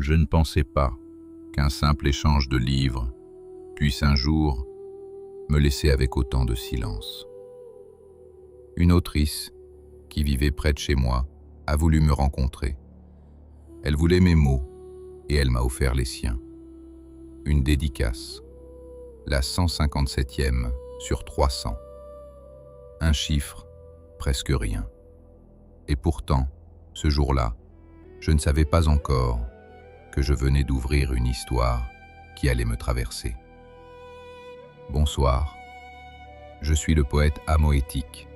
Je ne pensais pas qu'un simple échange de livres puisse un jour me laisser avec autant de silence. Une autrice qui vivait près de chez moi a voulu me rencontrer. Elle voulait mes mots et elle m'a offert les siens. Une dédicace, la 157e sur 300. Un chiffre, presque rien. Et pourtant, ce jour-là, je ne savais pas encore que je venais d'ouvrir une histoire qui allait me traverser. Bonsoir, je suis le poète Amoétique,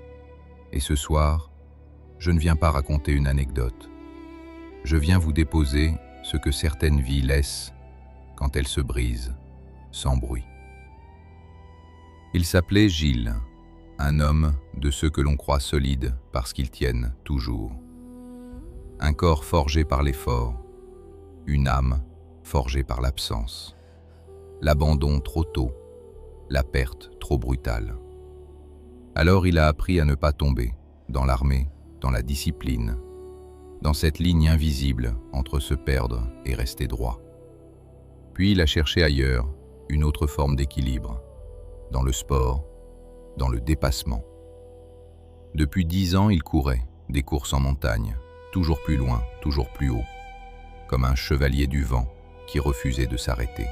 et ce soir, je ne viens pas raconter une anecdote. Je viens vous déposer ce que certaines vies laissent quand elles se brisent, sans bruit. Il s'appelait Gilles, un homme de ceux que l'on croit solides parce qu'ils tiennent toujours. Un corps forgé par l'effort, une âme forgée par l'absence. L'abandon trop tôt, la perte trop brutale. Alors il a appris à ne pas tomber, dans l'armée, dans la discipline, dans cette ligne invisible entre se perdre et rester droit. Puis il a cherché ailleurs une autre forme d'équilibre, dans le sport, dans le dépassement. Depuis 10 ans, il courait, des courses en montagne, toujours plus loin, toujours plus haut, comme un chevalier du vent qui refusait de s'arrêter.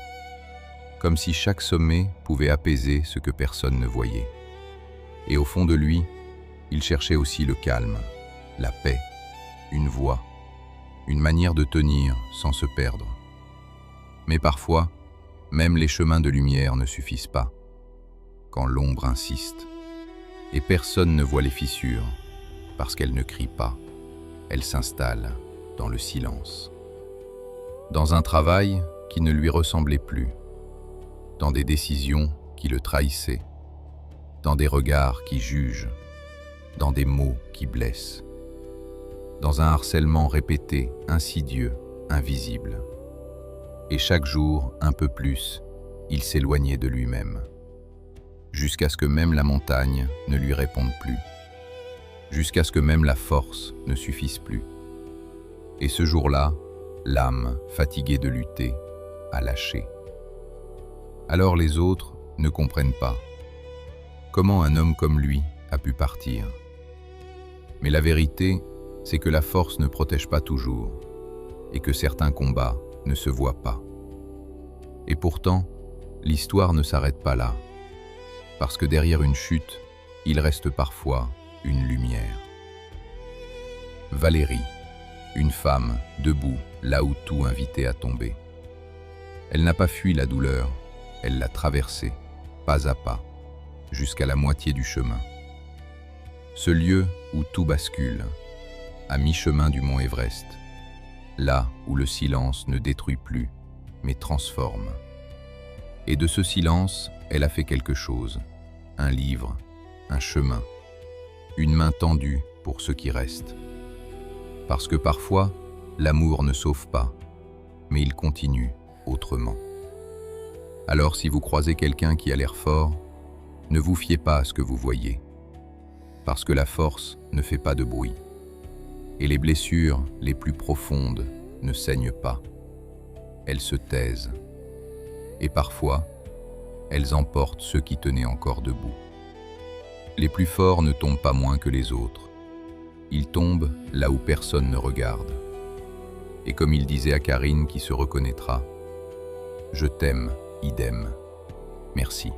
Comme si chaque sommet pouvait apaiser ce que personne ne voyait. Et au fond de lui, il cherchait aussi le calme, la paix, une voie, une manière de tenir sans se perdre. Mais parfois, même les chemins de lumière ne suffisent pas, quand l'ombre insiste. Et personne ne voit les fissures, parce qu'elles ne crient pas, elles s'installent dans le silence. Dans un travail qui ne lui ressemblait plus, dans des décisions qui le trahissaient, dans des regards qui jugent, dans des mots qui blessent, dans un harcèlement répété, insidieux, invisible. Et chaque jour, un peu plus, il s'éloignait de lui-même, jusqu'à ce que même la montagne ne lui réponde plus, jusqu'à ce que même la force ne suffise plus. Et ce jour-là, l'âme, fatiguée de lutter, a lâché. Alors les autres ne comprennent pas comment un homme comme lui a pu partir. Mais la vérité, c'est que la force ne protège pas toujours, et que certains combats ne se voient pas. Et pourtant, l'histoire ne s'arrête pas là, parce que derrière une chute, il reste parfois une lumière. Valérie, une femme, debout, là où tout invitait à tomber. Elle n'a pas fui la douleur, elle l'a traversée, pas à pas, jusqu'à la moitié du chemin. Ce lieu où tout bascule, à mi-chemin du mont Everest, là où le silence ne détruit plus, mais transforme. Et de ce silence, elle a fait quelque chose, un livre, un chemin, une main tendue pour ceux qui restent. Parce que parfois, l'amour ne sauve pas, mais il continue autrement. Alors si vous croisez quelqu'un qui a l'air fort, ne vous fiez pas à ce que vous voyez, parce que la force ne fait pas de bruit, et les blessures les plus profondes ne saignent pas, elles se taisent, et parfois, elles emportent ceux qui tenaient encore debout. Les plus forts ne tombent pas moins que les autres, ils tombent là où personne ne regarde. Et comme il disait à Karine qui se reconnaîtra, « Je t'aime, idem, merci ».